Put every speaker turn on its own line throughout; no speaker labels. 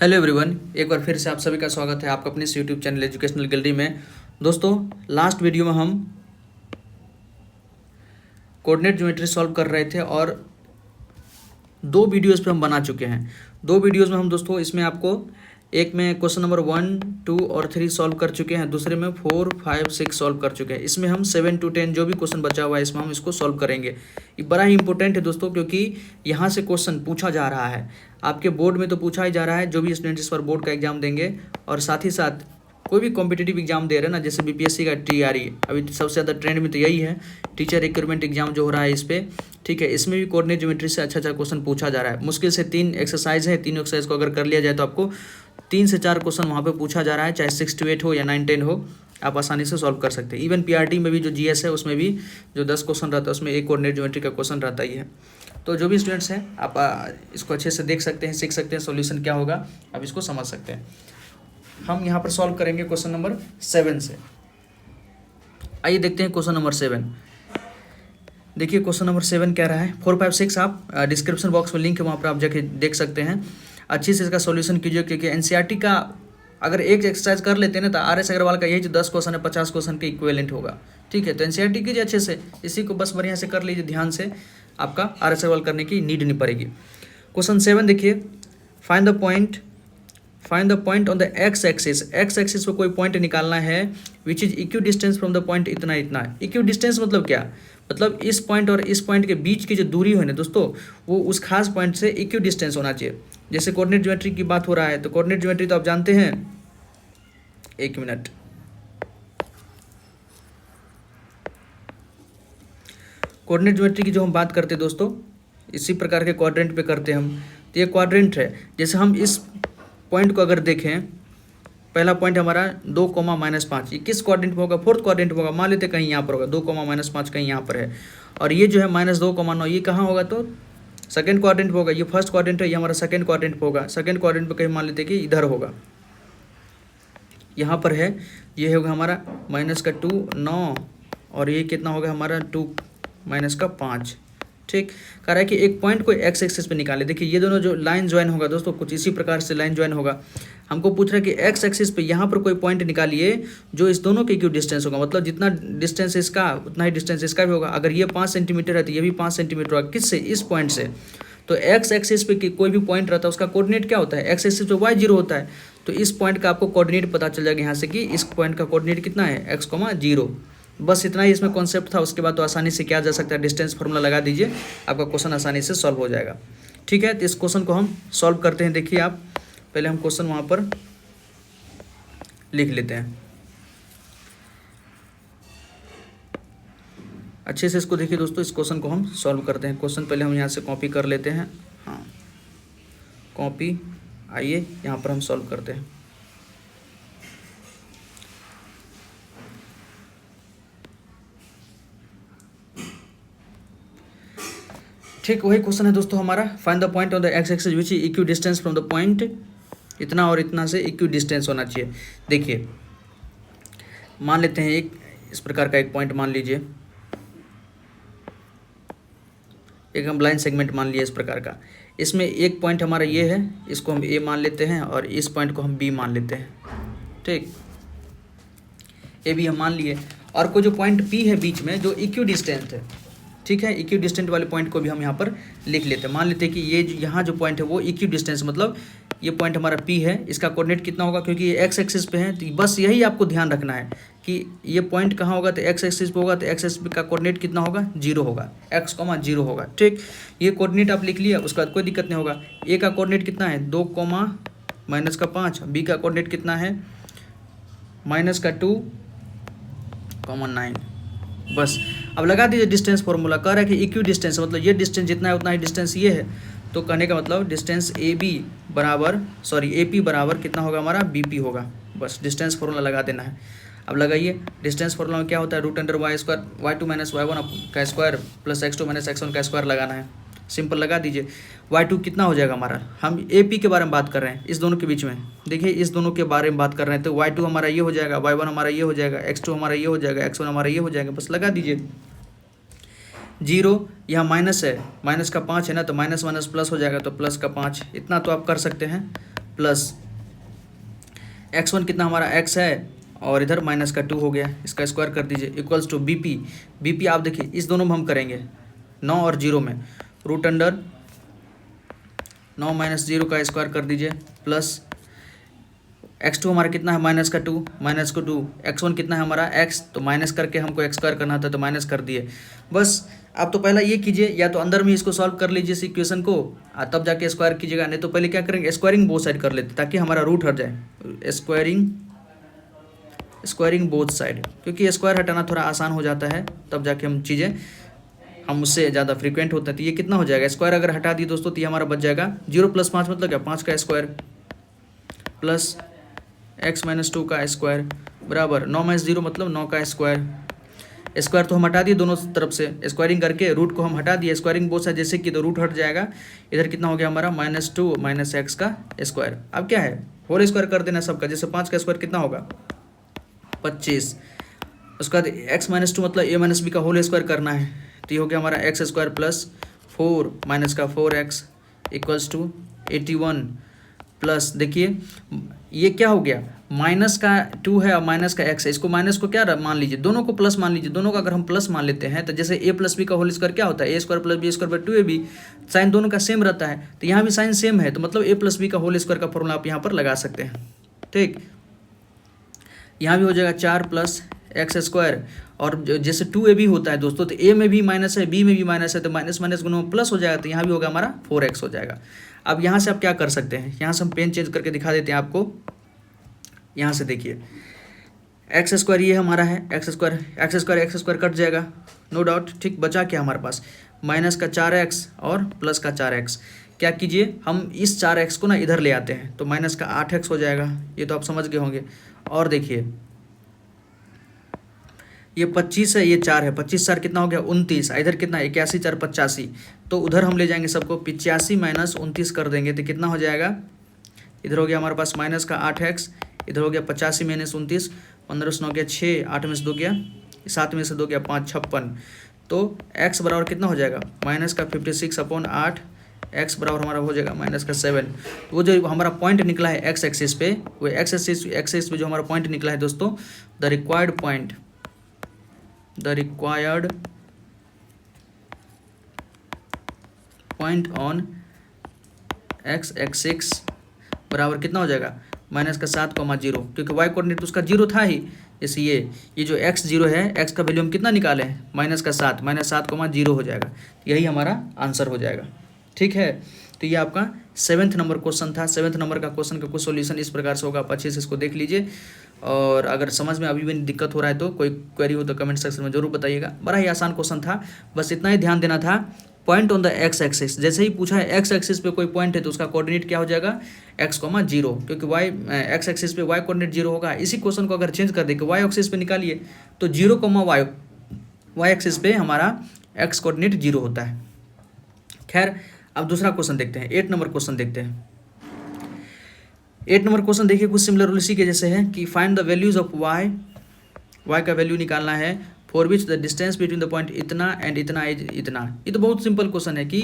Hello everyone, एक बार फिर से आप सभी का स्वागत है आपका अपने इस यूट्यूब चैनल एजुकेशनल गैलरी में। दोस्तों, लास्ट वीडियो में हम कोऑर्डिनेट ज्योमेट्री सॉल्व कर रहे थे और दो वीडियोस पे हम बना चुके हैं। दो वीडियोस में हम दोस्तों इसमें आपको एक में क्वेश्चन नंबर 1, 2 और 3 सॉल्व कर चुके हैं, दूसरे में 4, 5, 6 सॉल्व कर चुके हैं। इसमें हम 7 to 10 जो भी क्वेश्चन बचा हुआ है इसमें हम इसको सॉल्व करेंगे। ये बड़ा ही इंपॉर्टेंट है दोस्तों, क्योंकि यहाँ से क्वेश्चन पूछा जा रहा है। आपके बोर्ड में तो पूछा ही जा रहा है, जो भी स्टूडेंट इस पर बोर्ड का एग्जाम देंगे और साथ ही साथ कोई भी कॉम्पिटिटिव एग्जाम दे रहे हैं ना, जैसे बीपीएससी का TRE, अभी सबसे ज़्यादा ट्रेंड में तो यही है, टीचर रिक्रूटमेंट एग्जाम जो हो रहा है इस पर, ठीक है। इसमें भी कोऑर्डिनेट ज्योमेट्री से अच्छा क्वेश्चन पूछा जा रहा है। मुश्किल से 3 एक्सरसाइज है, 3 एक्सरसाइज को अगर कर लिया जाए तो आपको 3 से 4 क्वेश्चन वहाँ पे पूछा जा रहा है, चाहे 6 to 8 हो या 9, 10 हो, आप आसानी से सॉल्व कर सकते हैं। इवन PRT में भी जो GS है उसमें भी जो 10 क्वेश्चन रहता है उसमें एक कोऑर्डिनेट ज्योमेट्री का क्वेश्चन रहता ही है। तो जो भी स्टूडेंट्स हैं आप इसको अच्छे से देख सकते हैं, सीख सकते हैं, सॉल्यूशन क्या होगा आप इसको समझ सकते हैं। हम यहाँ पर सॉल्व करेंगे क्वेश्चन नंबर 7 से। आइए देखते हैं क्वेश्चन नंबर 7। देखिए क्वेश्चन नंबर 7 क्या रहा है। 4, 5, 6 आप डिस्क्रिप्शन बॉक्स में लिंक है, वहाँ पर आप जाके देख सकते हैं। अच्छे से इसका सॉल्यूशन कीजिए, क्योंकि NCERT का अगर एक एक्सरसाइज कर लेते हैं ना तो RS अग्रवाल का यही जो 10 क्वेश्चन है 50 क्वेश्चन के इक्विवेलेंट होगा, ठीक है। तो NCERT कीजिए अच्छे से, इसी को बस बढ़िया से कर लीजिए ध्यान से, आपका RS अग्रवाल करने की नीड नहीं पड़ेगी। क्वेश्चन 7 देखिए, find the point on the x axis. X axis पे कोई पॉइंट निकालना है which is equidistance from the point इतना इतना। इक्यू डिस्टेंस मतलब क्या, मतलब इस पॉइंट और इस पॉइंट के बीच की जो दूरी है ना दोस्तों, वो उस खास पॉइंट से इक्यू डिस्टेंस होना चाहिए। जैसे कोऑर्डिनेट ज्योमेट्री की बात हो रहा है, तो कोऑर्डिनेट ज्योमेट्री तो आप जानते हैं, एक मिनट, कोऑर्डिनेट ज्योमेट्री की जो हम बात करते हैं दोस्तों, इसी प्रकार के क्वाड्रेंट पे करते हैं हम। तो ये क्वाड्रेंट है, जैसे हम इस पॉइंट को अगर देखें, पहला पॉइंट हमारा 2, -5, ये किस क्वाड्रेंट में होगा, 4th क्वाड्रेंट में होगा। मान लेते कहीं यहाँ पर होगा, 2, -5 कहीं यहाँ पर है, और ये जो है -2, 9 ये कहाँ होगा, तो सेकंड क्वाड्रेंट पे होगा। ये फर्स्ट क्वाड्रेंट है, ये हमारा सेकंड क्वाड्रेंट पे होगा। सेकंड क्वाड्रेंट पे कहीं मान लेते कि इधर होगा, यहाँ पर है, ये होगा हमारा -2, 9, और ये कितना होगा हमारा 2, -5, ठीक। कह रहा है कि एक पॉइंट को एक्स एक्सिस पे निकाले। देखिए ये दोनों जो लाइन ज्वाइन होगा दोस्तों, कुछ इसी प्रकार से लाइन ज्वाइन होगा। हमको पूछ रहा है कि एक्स एक्सिस पे यहाँ पर कोई पॉइंट निकालिए जो इस दोनों के इक्वल डिस्टेंस होगा, मतलब जितना डिस्टेंस इसका उतना ही डिस्टेंस इसका भी होगा। अगर ये 5 सेंटीमीटर है तो ये भी 5 सेंटीमीटर होगा। किससे, इस पॉइंट से। तो एक्स एक्सिस पे कोई भी पॉइंट रहता है उसका कोऑर्डिनेट क्या होता है, एक्स एक्सिस पे y0 होता है। तो इस पॉइंट का आपको कोऑर्डिनेट पता चल जाएगा यहाँ से कि इस पॉइंट का कोऑर्डिनेट कितना है, x, 0। बस इतना ही इसमें कॉन्सेप्ट था। उसके बाद तो आसानी से किया जा सकता है, डिस्टेंस फार्मूला लगा दीजिए, आपका क्वेश्चन आसानी से सॉल्व हो जाएगा, ठीक है। तो इस क्वेश्चन को हम सॉल्व करते हैं। देखिए आप पहले हम क्वेश्चन वहाँ पर लिख लेते हैं अच्छे से। इसको देखिए दोस्तों, इस क्वेश्चन को हम सॉल्व करते हैं। क्वेश्चन पहले हम यहाँ से कॉपी कर लेते हैं, हाँ कॉपी। आइए यहाँ पर हम सॉल्व करते हैं। ठीक, वही क्वेश्चन है दोस्तों हमारा। Find the point on the x axis which is equidistance from the point, इतना और इतना से इक्यू डिस्टेंस होना चाहिए। देखिए मान लेते हैं एक इस प्रकार का एक पॉइंट मान लीजिए, एक हम लाइन सेगमेंट मान लिया इस प्रकार का। इसमें एक पॉइंट हमारा ये है, इसको हम A मान लेते हैं और इस पॉइंट को हम B मान लेते हैं, ठीक। AB हम मान लिए, और कोई जो पॉइंट P है बीच में जो इक्यू डिस्टेंट है, ठीक है। इक्यू डिस्टेंट वाले पॉइंट को भी हम यहाँ पर लिख लेते हैं। मान लेते हैं कि ये यहाँ जो पॉइंट है वो इक्यू डिस्टेंस, मतलब ये पॉइंट हमारा P है, इसका कोऑर्डिनेट कितना होगा, क्योंकि ये एक्स एक्सिस पे है। तो बस यही आपको ध्यान रखना है कि ये पॉइंट कहाँ होगा, तो एक्स एक्सिस पे होगा। तो एक्स एक्सिस का कोऑर्डिनेट कितना होगा, 0 होगा, x, 0 होगा, ठीक। ये कोऑर्डिनेट आप लिख लिया, उसके बाद कोई दिक्कत नहीं होगा। A का कोऑर्डिनेट कितना है, 2, -5। B का कोऑर्डिनेट कितना है, -2, 9। बस अब लगा दीजिए डिस्टेंस फॉर्मूला। कह रहा है कि इक्यू डिस्टेंस मतलब ये डिस्टेंस जितना है उतना ही डिस्टेंस ये है। तो कहने का मतलब डिस्टेंस AP बराबर कितना होगा हमारा, BP होगा। बस डिस्टेंस फॉर्मूला लगा देना है। अब लगाइए, डिस्टेंस फॉर्मूला में क्या होता है, √y², y2 - y1 का स्क्वायर प्लस x2 - x1 का स्क्वायर लगाना है। सिंपल लगा दीजिए। y2 कितना हो जाएगा हमारा, हम AP के बारे में बात कर रहे हैं, इस दोनों के बीच में। देखिए इस दोनों के बारे में बात कर रहे हैं, तो y2 हमारा ये हो जाएगा, y1 हमारा ये हो जाएगा, x2 हमारा ये हो जाएगा, x1 हमारा ये हो जाएगा। बस लगा दीजिए। 0 यहाँ माइनस है, माइनस का 5 है ना, तो माइनस प्लस हो जाएगा, तो प्लस का 5। इतना तो आप कर सकते हैं, प्लस x1 कितना हमारा x है और इधर माइनस का 2 हो गया, इसका स्क्वायर कर दीजिए इक्वल्स टू bp आप देखिए इस दोनों में हम करेंगे 9 और 0 में रूट अंडर 9 माइनस 0 का स्क्वायर कर दीजिए प्लस x2 हमारा कितना है माइनस का 2 x1 कितना है हमारा x, तो माइनस करके हमको x स्क्वायर करना था तो माइनस कर दिए। बस अब तो पहला ये कीजिए, या तो अंदर में इसको सॉल्व कर लीजिए इस इक्वेशन को तब जाके स्क्वायर कीजिएगा, नहीं तो पहले क्या करेंगे स्क्वायरिंग बोथ साइड कर लेते ताकि हमारा रूट हट जाए। स्क्वायरिंग बोथ साइड, क्योंकि स्क्वायर हटाना थोड़ा आसान हो जाता है, तब जाके हम चीज़ें हम उससे ज़्यादा फ्रीक्वेंट होता है। तो ये कितना हो जाएगा स्क्वायर अगर हटा दिए दोस्तों तो ये हमारा बच जाएगा 0 + 5 मतलब क्या 5 का स्क्वायर प्लस x - 2 का स्क्वायर बराबर 9 - 0 मतलब 9 का स्क्वायर। स्क्वायर तो हम हटा दिए दोनों तरफ से, स्क्वायरिंग करके रूट को हम हटा दिए, स्क्वायरिंग बोथ साइड जैसे कि तो रूट हट जाएगा। इधर कितना हो गया हमारा -2 - x का स्क्वायर। अब क्या है होल स्क्वायर कर देना सबका, जैसे 5 का स्क्वायर कितना होगा 25, उसके बाद x - 2 मतलब a - b का होल स्क्वायर करना है, तो ये हो गया हमारा x स्क्वायर प्लस 4 माइनस का 4x इक्वल्स टू 81 प्लस देखिए ये क्या हो गया माइनस का 2 है और माइनस का x है, इसको माइनस को क्या मान लीजिए, दोनों को प्लस मान लीजिए। दोनों का अगर हम प्लस मान लेते हैं तो जैसे a + b का होल स्क्वायर क्या होता है a² + b² 2ab, साइन दोनों का सेम रहता है, तो यहाँ भी साइन सेम है, तो मतलब a + b का होल स्क्वायर का फॉर्मूला आप यहाँ पर लगा सकते हैं। ठीक, यहाँ भी हो जाएगा 4 + x², और जैसे 2ab होता है दोस्तों तो a में भी माइनस है b में भी माइनस है, तो माइनस माइनस गुणों में प्लस हो जाएगा, तो यहाँ भी होगा हमारा 4x हो जाएगा। अब यहाँ से आप क्या कर सकते हैं, यहाँ से हम पेन चेंज करके दिखा देते हैं आपको। यहाँ से देखिए x² ये हमारा है x² कट जाएगा नो डाउट। ठीक, बचा क्या हमारे पास माइनस का 4x और प्लस का 4x। क्या कीजिए हम इस 4x को ना इधर ले आते हैं तो माइनस का 8x हो जाएगा, ये तो आप समझ गए होंगे। और देखिए ये 25 है, ये 4 है, 25 4 कितना हो गया 29, इधर कितना 81 4 85, तो उधर हम ले जाएंगे सबको 85 - 29 कर देंगे तो कितना हो जाएगा, इधर हो गया हमारे पास माइनस का 8x, इधर हो गया 85 - 29, 15 से 9 गया 6, 8 में से 2 गया 7 में से 2 गया 5 56, तो x बराबर कितना हो जाएगा माइनस का 56/8, x बराबर हमारा हो जाएगा माइनस का 7। वो जो हमारा पॉइंट निकला है एक्स एक्सिस पे, वो एक्स एक्सिस पे जो हमारा पॉइंट निकला है दोस्तों, the required point on x axis बराबर कितना हो जाएगा माइनस का 7,0, क्योंकि y कोऑर्डिनेट उसका 0 था ही। जैसे ये जो x 0 है, x का वैल्यू हम कितना निकाले हैं माइनस का 7, -7,0 हो जाएगा, यही हमारा आंसर हो जाएगा। ठीक है, तो ये आपका 7th नंबर क्वेश्चन था। 7th नंबर का क्वेश्चन का कुछ सॉल्यूशन इस प्रकार से होगा, आप अच्छे से इसको देख लीजिए, और अगर समझ में अभी भी दिक्कत हो रहा है तो कोई क्वेरी हो तो कमेंट सेक्शन में जरूर बताइएगा। बड़ा ही आसान क्वेश्चन था, बस इतना ही ध्यान देना था। Point on the x axis, जैसे ही पूछा है एक्स एक्सिस पे कोई पॉइंट है तो उसका कोऑर्डिनेट क्या हो जाएगा x, 0, क्योंकि y एक्स एक्सिस पे y कोऑर्डिनेट 0 होगा। इसी क्वेश्चन को अगर चेंज कर दे कि y एक्सिस पे निकालिए तो 0, y एक्सिस पे हमारा x कोऑर्डिनेट 0 होता है। खैर, अब दूसरा क्वेश्चन देखते हैं, 8 नंबर क्वेश्चन देखते हैं। 8 नंबर क्वेश्चन देखिए कुछ सिमिलर उसी के जैसे है कि find the values of y का वैल्यू निकालना है for which the distance between the point इतना एंड इतना इज इतना। ये तो बहुत सिंपल क्वेश्चन है कि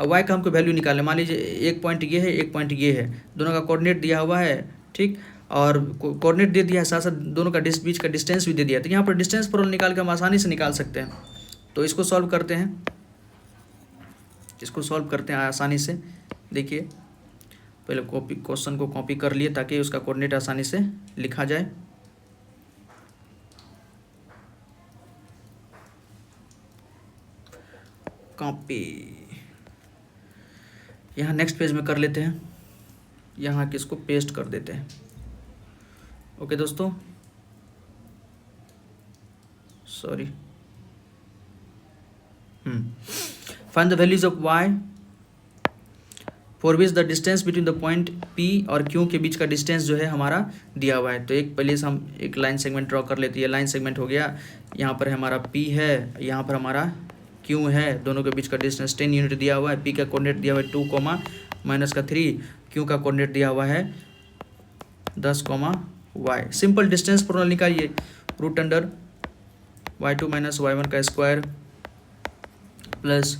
y का हमको वैल्यू निकालना है। मान लीजिए एक पॉइंट ये है, एक पॉइंट ये है, दोनों का कोऑर्डिनेट दिया हुआ है, ठीक, और कोऑर्डिनेट दे दिया है, साथ साथ दोनों का बीच का डिस्टेंस भी दे दिया, तो यहाँ पर डिस्टेंस फॉर्मूला निकाल के हम आसानी से निकाल सकते हैं। तो इसको सॉल्व करते हैं, आसानी से। देखिए पहले क्वेश्चन को कॉपी कर लिए ताकि उसका कोऑर्डिनेट आसानी से लिखा जाए। कॉपी यहाँ नेक्स्ट पेज में कर लेते हैं, यहाँ किसको पेस्ट कर देते हैं। ओके दोस्तों, sorry, find the values of y for which the distance between the point P और Q के बीच का डिस्टेंस जो है हमारा दिया हुआ है। तो एक पहले से हम एक लाइन सेगमेंट ड्रॉ कर लेते हैं। लाइन सेगमेंट हो गया, यहाँ पर हमारा P है, यहाँ पर हमारा Q है, दोनों के बीच का डिस्टेंस 10 यूनिट दिया हुआ है। P का कोऑर्डिनेट दिया हुआ है 2, -3, Q का कोऑर्डिनेट दिया हुआ है 10, y। सिंपल डिस्टेंस फॉर्मूला निकालिए, रूट अंडर y2 - y1 का स्क्वायर प्लस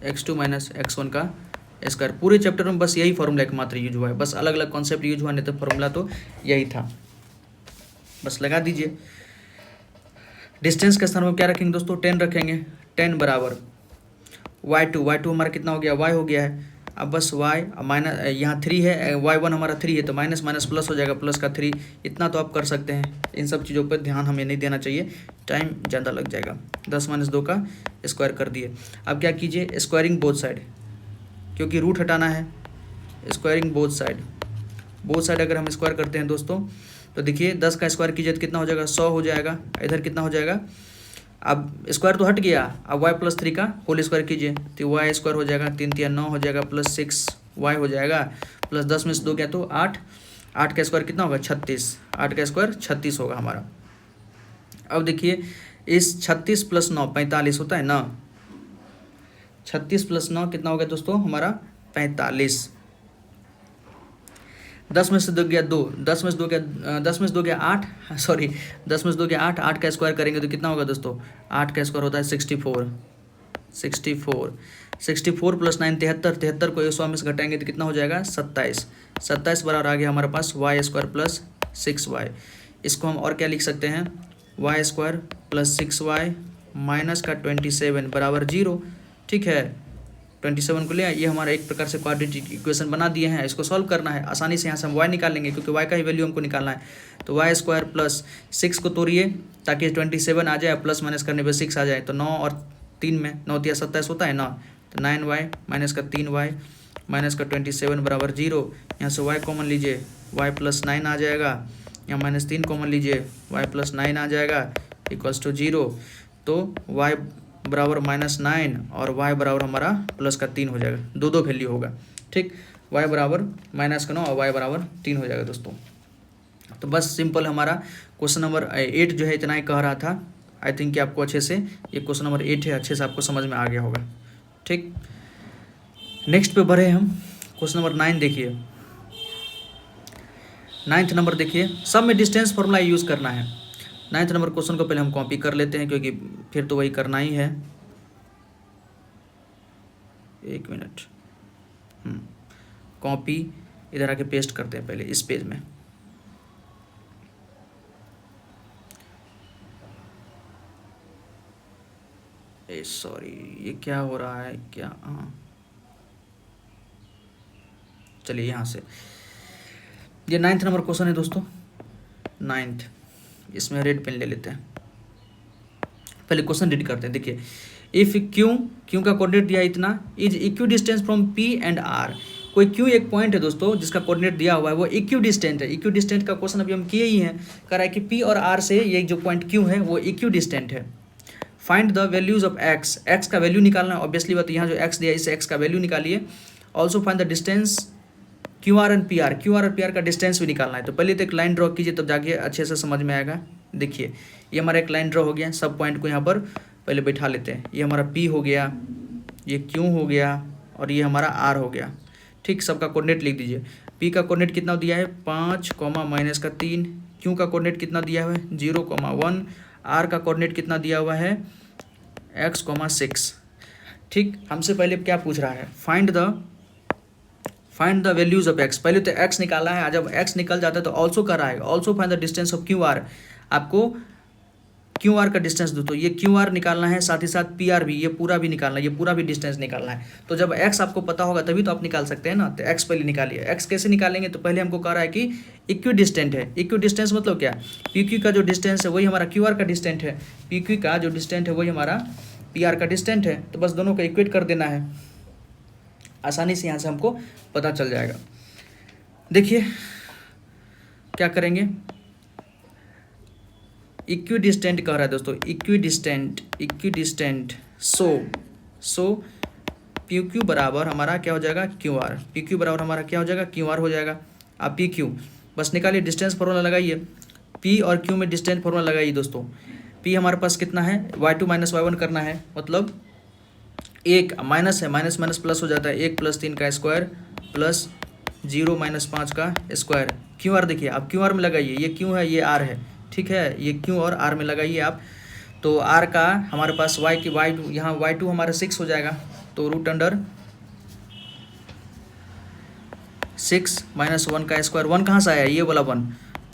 x2 - x1 का स्क्वायर। पूरे चैप्टर में बस यही फॉर्मूला एकमात्र यूज हुआ है, बस अलग अलग कॉन्सेप्ट यूज हुआ, नहीं तो फॉर्मूला तो यही था। बस लगा दीजिए। डिस्टेंस के स्थान में क्या रखेंगे दोस्तों, 10 रखेंगे। 10 बराबर y2 हमारा कितना हो गया, y हो गया है। अब बस y माइनस, यहाँ 3 है, y1 हमारा 3 है, तो माइनस माइनस प्लस हो जाएगा, प्लस का 3। इतना तो आप कर सकते हैं। इन सब चीज़ों पर ध्यान हमें नहीं देना चाहिए, टाइम ज़्यादा लग जाएगा। 10 - 2 का स्क्वायर कर दिए। अब क्या कीजिए, स्क्वायरिंग बोथ साइड, क्योंकि रूट हटाना है। स्क्वायरिंग बोथ साइड अगर हम स्क्वायर करते हैं दोस्तों, तो देखिए 10 का स्क्वायर कीजिए तो कितना हो जाएगा, 100 हो जाएगा। इधर कितना हो जाएगा, अब स्क्वायर तो हट गया, अब y+3 का होल स्क्वायर कीजिए तो y स्क्वायर हो जाएगा, 3 - 3 = 9 हो जाएगा, प्लस 6y हो जाएगा, प्लस 10 में से 2 गया तो 8। 8 का स्क्वायर कितना होगा, 36। 8 का स्क्वायर 36 होगा हमारा। अब देखिए इस 36 + 9 45 होता है ना। 36 + 9 कितना हो गया दोस्तों हमारा, 45। 10 में से 2 गया 2, 10 में से 2 गया 10 में से 2 गया 8, सॉरी 10 में से 2 गया 8। 8 का स्क्वायर करेंगे तो कितना होगा दोस्तों, 8 का स्क्वायर होता है 64। 64 + 9 73। 73 को 100 में से घटाएंगे तो कितना हो जाएगा, 27। 27 बराबर आ गया हमारे पास y² + 6y। इसको हम और क्या लिख सकते हैं, y² + 6y माइनस का 27 बराबर 0। ठीक है, 27 को ले, ये हमारा एक प्रकार से क्वाड्रेटिक इक्वेशन बना दिए हैं। इसको सॉल्व करना है, आसानी से यहाँ से हम y निकाल लेंगे, क्योंकि y का ही वैल्यू हमको निकालना है। तो y² + 6 को तोड़िए ताकि 27 आ जाए, प्लस माइनस करने पे 6 आ जाए। तो 9 और 3 में 9 × 27 होता है ना, तो 9y माइनस का 3y माइनस का 27 बराबर 0। यहाँ से y कॉमन लीजिए, y + 9 आ जाएगा। यहाँ -3 कॉमन लीजिए, y + 9 आ जाएगा, = 0। तो y बराबर -9 और y बराबर हमारा प्लस का 3 हो जाएगा। दो वैल्यू होगा। ठीक, y बराबर -9 और y बराबर 3 हो जाएगा दोस्तों। तो बस सिंपल हमारा क्वेश्चन नंबर 8 जो है इतना ही कह रहा था। आई थिंक कि आपको अच्छे से, ये क्वेश्चन नंबर 8 है, अच्छे से आपको समझ में आ गया होगा। ठीक, नेक्स्ट पे बढ़े हम। क्वेश्चन नंबर 9 देखिए। 9th नंबर देखिए, सब में डिस्टेंस फॉर्मूला यूज़ करना है। 9th नंबर क्वेश्चन को पहले हम कॉपी कर लेते हैं, क्योंकि फिर तो वही करना ही है। 1 मिनट, कॉपी इधर आके पेस्ट करते हैं पहले इस पेज में। सॉरी, ये क्या हो रहा है क्या, हाँ चलिए यहाँ से। ये 9th नंबर क्वेश्चन है दोस्तों। 9th, इसमें रेड पेन ले लेते हैं। पहले क्वेश्चन रीड करते हैं। देखिए, इफ क्यू का कोऑर्डिनेट दिया इतना, is equidistance from P and R. कोई क्यू एक पॉइंट है दोस्तों जिसका कोऑर्डिनेट दिया हुआ है, वो इक्वी डिस्टेंट है। इक्वी डिस्टेंट का क्वेश्चन अभी हम किए ही हैं। कह रहा है कि पी और आर से ये जो पॉइंट क्यू है वो इक्वी डिस्टेंट है। Find the values of x. X का वैल्यू निकालना है, ऑब्वियसली बात। यहाँ जो एक्स दिया है इस एक्स का वैल्यू निकालिए। Also find the distance Q R and P R. Q R और पी आर का डिस्टेंस भी निकालना है। तो पहले तो एक लाइन ड्रॉ कीजिए, तब जाके अच्छे से समझ में आएगा। देखिए, ये हमारा एक लाइन ड्रॉ हो गया। सब पॉइंट को यहाँ पर पहले बैठा लेते हैं। ये हमारा P हो गया, ये Q हो गया और ये हमारा R हो गया। ठीक, सबका कोऑर्डिनेट लिख दीजिए। P का कोऑर्डिनेट कितना दिया है, 5, -3। Q का कोऑर्डिनेट कितना दिया हुआ है, 0, 1। R का कोऑर्डिनेट कितना दिया हुआ है, x, 6। ठीक, हमसे पहले क्या पूछ रहा है, find the values of x। पहले तो x निकालना है। जब x निकल जाता है तो ऑल्सो कर रहा है, also find the distance of QR। आपको QR का डिस्टेंस दो, तो ये QR निकालना है, साथ ही साथ PR भी, ये पूरा भी निकालना है, ये पूरा भी डिस्टेंस निकालना है। तो जब x आपको पता होगा तभी तो आप निकाल सकते हैं ना। तो x पहले निकालिए। x कैसे निकालेंगे, तो पहले हमको कह रहा है कि इक्वी डिस्टेंट है। इक्वी डिस्टेंस मतलब क्या, PQ का जो डिस्टेंस है वही हमारा QR का डिस्टेंट है, PQ का जो डिस्टेंट है वही हमारा PR का डिस्टेंट है। तो बस दोनों को इक्वेट कर देना है, आसानी से यहाँ से हमको पता चल जाएगा। देखिए क्या करेंगे, इक्वी डिस्टेंट कह रहा है दोस्तों, इक्वी डिस्टेंट। सो PQ बराबर हमारा क्या हो जाएगा, QR। PQ बराबर हमारा क्या हो जाएगा, QR हो जाएगा। अब PQ बस निकालिए, डिस्टेंस फार्मूला लगाइए। P और Q में डिस्टेंस फार्मूला लगाइए दोस्तों। P हमारे पास कितना है, y2 - y1 करना है, मतलब 1 माइनस है, माइनस माइनस प्लस हो जाता है। 1 + 3 का स्क्वायर प्लस 0 - 5 का स्क्वायर। QR देखिए, आप QR में लगाइए। ये Q है, ये R है। ठीक है, ये Q और R में लगाइए आप। तो R का हमारे पास y2 यहाँ y2 हमारा 6 हो जाएगा। तो √6 6 माइनस 1 का स्क्वायर, 1 कहाँ से आया, ये वाला 1,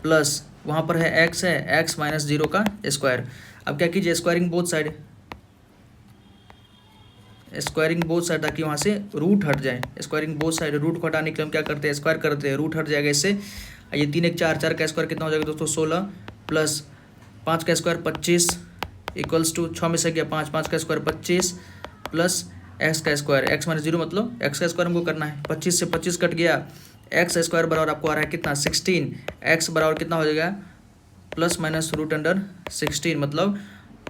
प्लस वहाँ पर है x है, x माइनस 0 का स्क्वायर। अब क्या कीजिए, squaring both side, squaring both side, ताकि वहाँ से रूट हट जाए। स्क्वायरिंग बोथ साइड, रूट को हटाने के लिए हम क्या करते हैं, स्क्वायर करते हैं, रूट हट जाएगा इससे। ये 3 1 4, 4 का स्क्वायर कितना हो जाएगा दोस्तों, 16, प्लस 5 का स्क्वायर 25 इक्वल्स टू 6 में से गया 5, 5 का स्क्वायर 25 प्लस एक्स का स्क्वायर, एक्स माइनस 0 मतलब एक्स का स्क्वायर हमको करना है। 25 से 25 कट गया, एक्स स्क्वायर बराबर आपको आ रहा है कितना, 16। एक्स बराबर कितना हो जाएगा, प्लस माइनस रूट अंडर 16 मतलब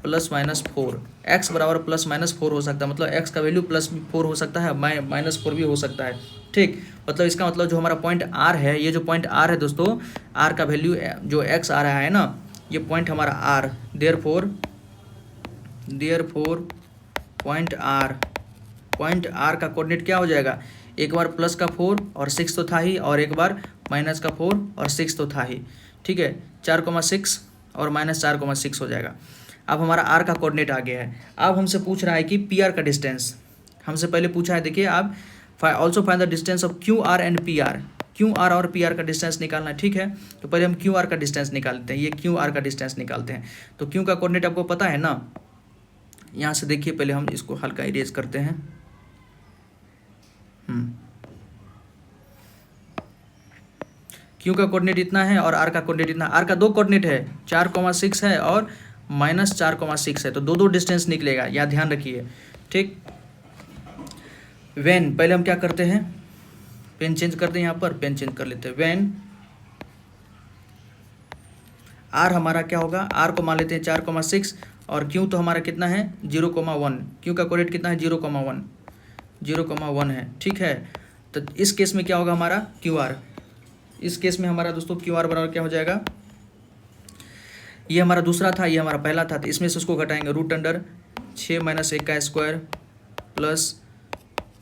प्लस माइनस 4। एक्स बराबर प्लस माइनस 4 हो सकता है, मतलब एक्स का वैल्यू प्लस 4 हो सकता है, माइनस 4 भी हो सकता है। ठीक, मतलब इसका मतलब जो हमारा पॉइंट आर है, ये जो पॉइंट आर है दोस्तों, आर का वैल्यू जो एक्स आ रहा है ना, ये पॉइंट हमारा आर, देयरफॉर पॉइंट आर का कोऑर्डिनेट क्या हो जाएगा, एक बार प्लस का 4 और 6 तो था ही, और एक बार माइनस का 4 और 6 तो था ही। ठीक है, 4,6 और माइनस 4,6 हो जाएगा। अब हमारा आर का कोऑर्डिनेट आ गया है। अब हमसे पूछ रहा है कि पी आर का डिस्टेंस, हमसे पहले पूछा है, देखिए आप also find the distance of Q R and P R. Q R और पी आर का डिस्टेंस निकालना है। ठीक है, तो पहले हम क्यू आर का डिस्टेंस निकालते हैं, ये क्यू आर का डिस्टेंस निकालते हैं। तो क्यू का कोऑर्डिनेट आपको पता है ना, यहाँ से देखिए, पहले हम इसको हल्का इरेज करते हैं। क्यू का कोऑर्डिनेट इतना है और आर का कोऑर्डिनेट इतना। आर का दो कोऑर्डिनेट है, 4,6 है और माइनस 4,6 है, तो दो डिस्टेंस निकलेगा, यहाँ ध्यान रखिए। ठीक, वेन, पहले हम क्या करते हैं, पेन चेंज करते हैं, यहाँ पर पेन चेंज कर लेते हैं। वेन आर हमारा क्या होगा, आर को मान लेते हैं 4,6 और क्यू तो हमारा कितना है 0,1। क्यू का कोऑर्डिनेट कितना है 0,1 है। ठीक है, तो इस केस में क्या होगा हमारा क्यू आर, इस केस में हमारा दोस्तों क्यू आर बराबर क्या हो जाएगा, ये हमारा दूसरा था, ये हमारा पहला था, तो इसमें से उसको घटाएंगे, रूट अंडर 6 माइनस 1 का स्क्वायर प्लस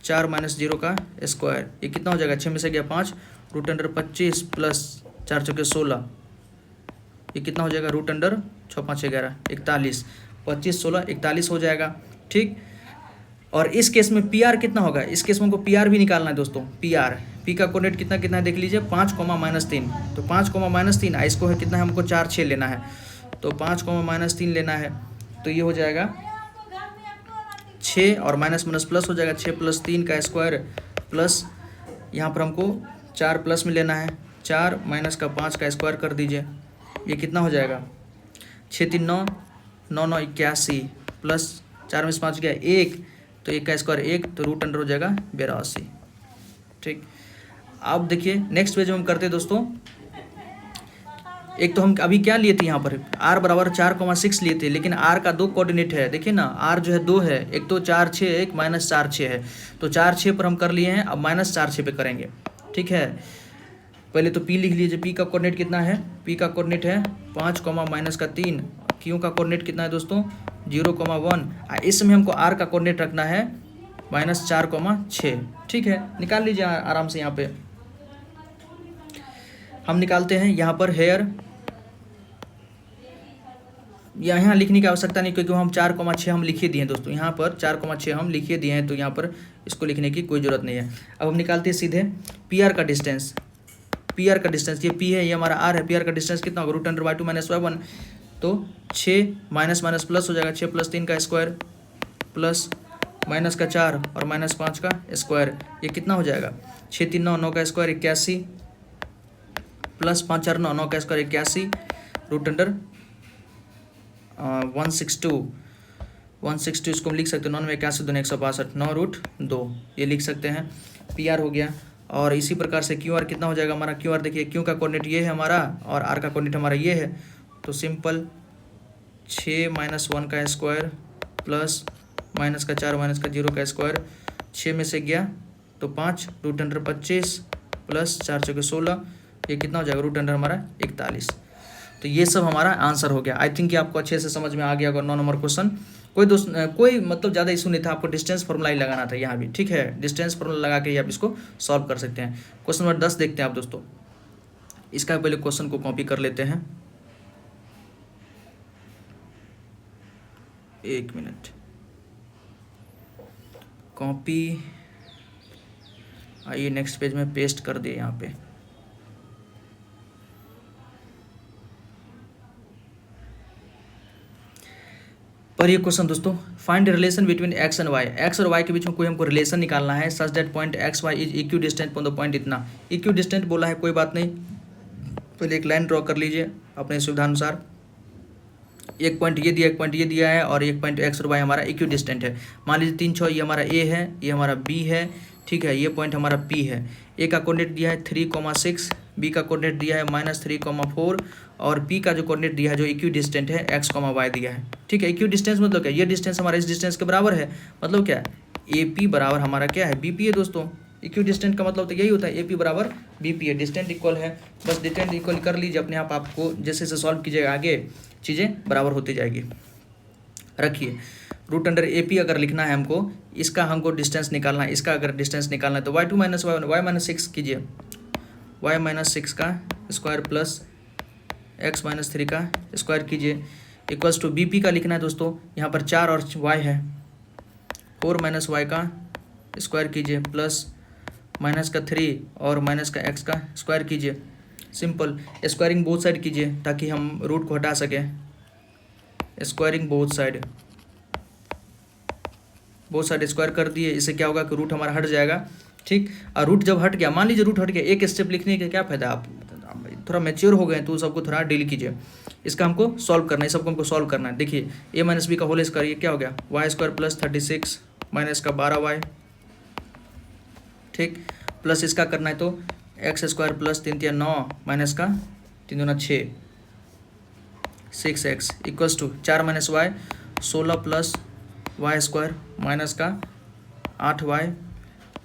4 माइनस 0 का स्क्वायर, ये कितना हो जाएगा, 6 में से गया 5, रूट अंडर 25 प्लस 4 चौके 16, ये कितना हो जाएगा, रूट अंडर 6 5 11 41, 25 16 41 हो जाएगा। ठीक, और इस केस में पी आर कितना होगा, इस केस में हमको पी आर भी निकालना है दोस्तों। पी आर, पी का कोऑर्डिनेट कितना कितना है देख लीजिए, 5,-3, तो 5,-3 इसको है कितना है, हमको 4 6 लेना है, तो 5,-3 लेना है, तो ये हो जाएगा 6 और माइनस माइनस प्लस हो जाएगा, 6 + 3 का स्क्वायर प्लस यहाँ पर हमको 4 प्लस में लेना है, 4 माइनस का 5 का स्क्वायर कर दीजिए, ये कितना हो जाएगा, 6 3 9 9 9 81 प्लस 4 में से 5 गया 1, तो 1 का स्क्वायर 1, तो रूट अंडर हो जाएगा 82। ठीक, अब देखिए नेक्स्ट पेज में हम करते हैं दोस्तों, एक तो हम अभी क्या लिए थे यहाँ पर, r बराबर 4,6 लिए थे, लेकिन r का दो कोऑर्डिनेट है, देखिए ना, r जो है 2 है, एक तो 4 6 1 माइनस 4 6 है, तो 4 6 पर हम कर लिए हैं, अब माइनस 4 6 पे करेंगे। ठीक है, पहले तो p लिख लीजिए, p का कोऑर्डिनेट कितना है, p का कोऑर्डिनेट है 5, माइनस का 3, q का कोऑर्डिनेट कितना है दोस्तों 0,1, इसमें हमको r का कोऑर्डिनेट रखना है -4,6। ठीक है, निकाल लीजिए आराम से, यहाँ पे हम निकालते हैं, यहाँ पर हेयर, यहाँ लिखने की आवश्यकता नहीं, क्योंकि हम 4,6 हम लिखे दिए हैं दोस्तों, यहाँ पर 4,6 हम लिखे दिए हैं, तो यहाँ पर इसको लिखने की कोई ज़रूरत नहीं है। अब हम निकालते हैं सीधे पी आर का डिस्टेंस, पी आर का डिस्टेंस, ये पी है, ये हमारा आर है, पी आर का डिस्टेंस कितना होगा, root under y2 minus y1, तो 6 माइनस माइनस प्लस हो जाएगा, 6 + 3 का स्क्वायर प्लस माइनस का 4 और माइनस 5 का स्क्वायर, ये कितना हो जाएगा, 6 3 9 9 का स्क्वायर 81 प्लस 5 4 9 9 का स्क्वायर 81, रूट अंडर 162 इसको हम लिख सकते हैं, 9 में 81 2 162, 9 रूट 2, ये लिख सकते हैं, पी आर हो गया। और इसी प्रकार से क्यू आर कितना हो जाएगा हमारा, क्यू आर देखिए, क्यू का कोऑर्डिनेट ये है हमारा और आर का कोऑर्डिनेट हमारा ये है, तो सिंपल 6 माइनस 1 का स्क्वायर प्लस माइनस का 4 माइनस का 0 का स्क्वायर, 6 में से गया तो 5, रूट अंडर 25 प्लस 4 चौके 16, ये कितना हो जाएगा, रूट अंडर हमारा 41। तो ये सब हमारा आंसर हो गया। आई थिंक कि आपको अच्छे से समझ में आ गया होगा 9 नंबर क्वेश्चन। कोई मतलब ज़्यादा इशू नहीं था, आपको डिस्टेंस फॉर्मूला ही लगाना था यहाँ भी। ठीक है, डिस्टेंस फॉर्मूला लगा के ही आप इसको सॉल्व कर सकते हैं। क्वेश्चन नंबर 10 देखते हैं आप दोस्तों, इसका पहले क्वेश्चन को कॉपी कर लेते हैं, 1 मिनट, कॉपी आइए नेक्स्ट पेज में पेस्ट कर दिए यहाँ पे। पर ये क्वेश्चन दोस्तों, find relation between X and Y. X और वाई के बीच में कोई हमको रिलेशन निकालना है such that point X Y is equidistant from the point. इतना इक्वी डिस्टेंट बोला है, कोई बात नहीं, पहले एक लाइन ड्रॉ कर लीजिए अपने सुविधानुसार। एक पॉइंट ये दिया, एक पॉइंट ये दिया है, और एक पॉइंट एक्स और वाई हमारा इक्वी डिस्टेंट है। मान लीजिए 3 6 ये हमारा ए है, ये हमारा बी है, ठीक है, ये पॉइंट हमारा पी है। ए का कोऑर्डिनेट दिया है 3,6, बी का कोऑर्डिनेट दिया है -3,4, और पी का जो कोऑर्डिनेट दिया है जो इक्वी डिस्टेंट है x, y दिया है, ठीक है। इक्वी डिस्टेंस मतलब क्या, ये डिस्टेंस हमारा इस डिस्टेंस के बराबर है, मतलब क्या, ए पी बराबर हमारा क्या है, बी पी है दोस्तों। इक्वी डिस्टेंट का मतलब तो यही होता है, ए पी बराबर बी पी है, डिस्टेंट इक्वल है। बस डिस्टेंट इक्वल कर लीजिए अपने आप, आपको जैसे जैसे सॉल्व कीजिएगा आगे चीज़ें बराबर होती जाएगी। रखिए रूट अंडर ए पी अगर लिखना है हमको, इसका हमको डिस्टेंस निकालना है, इसका अगर डिस्टेंस निकालना है तो y2 - y1, y-6 कीजिए, y-6 का स्क्वायर प्लस x - 3 का स्क्वायर कीजिए, इक्वल्स टू बी पी का लिखना है दोस्तों। यहाँ पर 4 और y है, 4 - y का स्क्वायर कीजिए, प्लस माइनस का 3 और माइनस का x का स्क्वायर कीजिए। सिंपल स्क्वायरिंग बोथ साइड कीजिए ताकि हम रूट को हटा सकें। स्क्वायरिंग बोथ साइड स्क्वायर कर दिए, इससे क्या होगा कि रूट हमारा हट जाएगा, ठीक। और रूट जब हट गया, मान लीजिए रूट हट गया, एक स्टेप लिखने का क्या फ़ायदा, आप थोड़ा मैच्योर हो गए तो सबको थोड़ा डील कीजिए। इसका हमको सॉल्व करना है, सबको हमको सॉल्व करना है। देखिए a - b का होल स्क्वायर, ये क्या हो गया, y² + 36 माइनस का 12y, ठीक, प्लस इसका करना है तो x² + 3 × 9 माइनस का 3 × 6 6x equals to 4 - y 16 plus y² minus का 8y,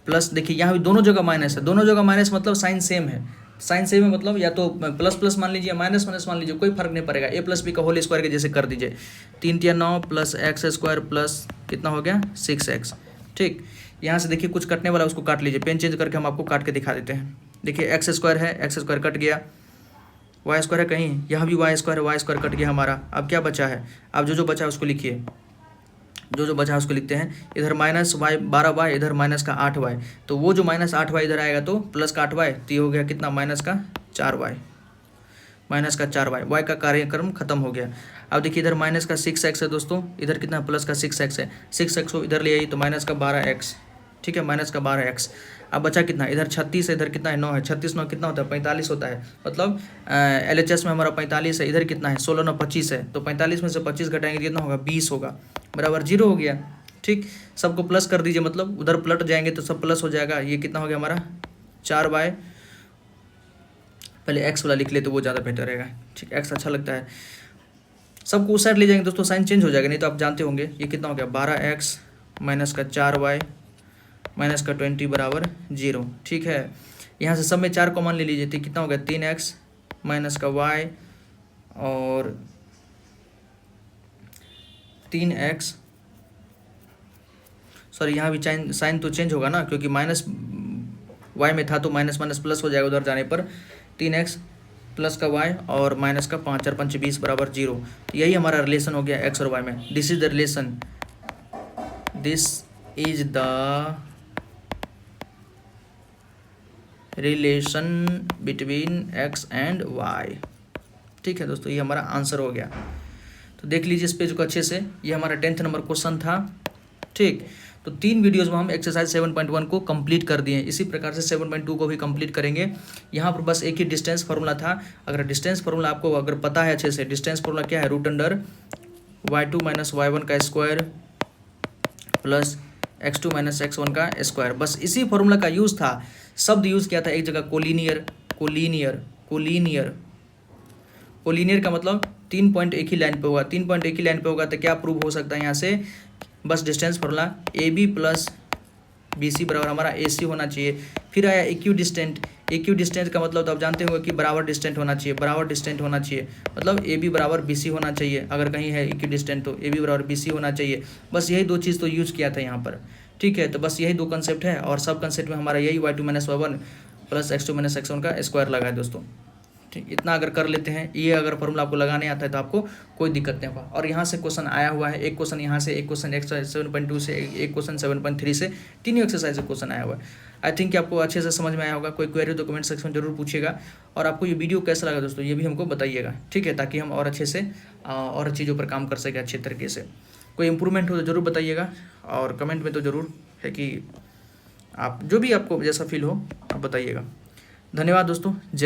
प्लस देखिए यहाँ भी दोनों जगह माइनस है, दोनों जगह माइनस मतलब साइन सेम है, साइन सेम है मतलब या तो प्लस प्लस मान लीजिए, माइनस माइनस मान लीजिए, कोई फर्क नहीं पड़ेगा। a + b का होल स्क्वायर के जैसे कर दीजिए, 3 × 9 प्लस x² प्लस कितना हो गया 6x, ठीक। यहाँ से देखिए कुछ कटने वाला उसको काट लीजिए, पेन चेंज करके हम आपको काट के दिखा देते हैं। देखिए x² है, x² कट गया, y² है कहीं, यहाँ भी y² है, y² कट गया हमारा। अब क्या बचा है, अब जो बचा है उसको लिखिए, जो बचा है उसको लिखते हैं। इधर माइनस y 12y, इधर माइनस का 8y, तो वो जो -8y इधर आएगा तो प्लस का 8y, तो ये हो गया कितना माइनस का 4y, y का कार्यक्रम खत्म हो गया। अब देखिए इधर माइनस का 6x है दोस्तों, इधर कितना प्लस का 6x है, 6x को इधर ले आइए तो माइनस का 12x, ठीक है, माइनस का 12x। अब बचा कितना, इधर 36 है, इधर कितना है 9 है, 36 9 कितना होता है 45 होता है, मतलब LHS में हमारा 45 है, इधर कितना है 16 9 25 है, तो 45 में से 25 घटाएंगे कितना होगा 20 होगा, बराबर 0 हो गया, ठीक। सबको प्लस कर दीजिए, मतलब उधर पलट जाएंगे तो सब प्लस हो जाएगा। ये कितना हो गया हमारा 4y, पहले x वाला लिख ले तो वो ज़्यादा बेटर रहेगा, ठीक, x अच्छा लगता है। सबको उस साइड ले जाएंगे दोस्तों, साइन चेंज हो जाएगा, नहीं तो आप जानते होंगे। ये कितना हो गया 12x माइनस का 4y माइनस का 20 बराबर 0, ठीक है। यहाँ से सब में 4 कॉमन ले लीजिए तो कितना हो गया 3x माइनस का y और 3x, सॉरी यहाँ भी साइन तो चेंज होगा ना, क्योंकि माइनस y में था तो माइनस माइनस प्लस हो जाएगा उधर जाने पर। 3x प्लस का y और माइनस का 5 4 5 20 बराबर 0, तो यही हमारा रिलेशन हो गया x और y में। This is the relation, this is the relation between x and y, ठीक है दोस्तों, ये हमारा आंसर हो गया। तो देख लीजिए इस पेज को अच्छे से, ये हमारा 10th नंबर क्वेश्चन था, ठीक। तो 3 वीडियोज़ में हम एक्सरसाइज 7.1 को कंप्लीट कर दिए हैं, इसी प्रकार से 7.2 को भी कंप्लीट करेंगे। यहाँ पर बस एक ही डिस्टेंस फार्मूला था। अगर डिस्टेंस फार्मूला आपको अगर पता है अच्छे से, डिस्टेंस फार्मूला क्या है, रूट अंडर y2 - y1 का स्क्वायर प्लस x2 - x1 का स्क्वायर, बस इसी फार्मूला का यूज़ था। शब्द यूज़ किया था एक जगह कोलिनियर, कोलिनियर कोलिनियर कोलिनियर का मतलब 3 पॉइंट एक ही लाइन पे होगा, 3 पॉइंट एक ही लाइन पे होगा तो क्या प्रूव हो सकता है यहाँ से, बस distance formula AB plus BC बराबर हमारा AC होना चाहिए। फिर आया इक्वी डिस्टेंट, इक्वी डिस्टेंट का मतलब तो आप जानते होंगे कि बराबर डिस्टेंट होना चाहिए, बराबर डिस्टेंट होना चाहिए, मतलब AB बराबर BC होना चाहिए। अगर कहीं है इक्वी डिस्टेंट तो AB बराबर BC होना चाहिए। बस यही 2 चीज़ तो यूज़ किया था यहाँ पर, ठीक है। तो बस यही 2 कंसेप्ट है और सब कंसेप्ट में हमारा यही y2 - y1 plus x2 - x1 का स्क्वायर लगा है दोस्तों, ठीक, इतना अगर कर लेते हैं, ये अगर फॉर्मूला आपको लगाने आता है तो आपको कोई दिक्कत नहीं होगा। और यहाँ से क्वेश्चन आया हुआ है, एक क्वेश्चन यहाँ से, एक क्वेश्चन एक्सरसाइज 7.2 से, एक क्वेश्चन 7.3 से, तीनों एक्सरसाइज से क्वेश्चन आया हुआ है। आई थिंक कि आपको अच्छे से समझ में आया होगा। कोई क्वेरी तो कमेंट सेक्शन में जरूर पूछिएगा। और आपको ये वीडियो कैसा लगा दोस्तों, ये भी हमको बताइएगा, ठीक है, ताकि हम और अच्छे से और चीज़ों पर काम कर सकें अच्छे तरीके से। कोई इम्प्रूवमेंट हो तो ज़रूर बताइएगा, और कमेंट में तो ज़रूर है कि आप जो भी आपको जैसा फील हो आप बताइएगा। धन्यवाद दोस्तों। जय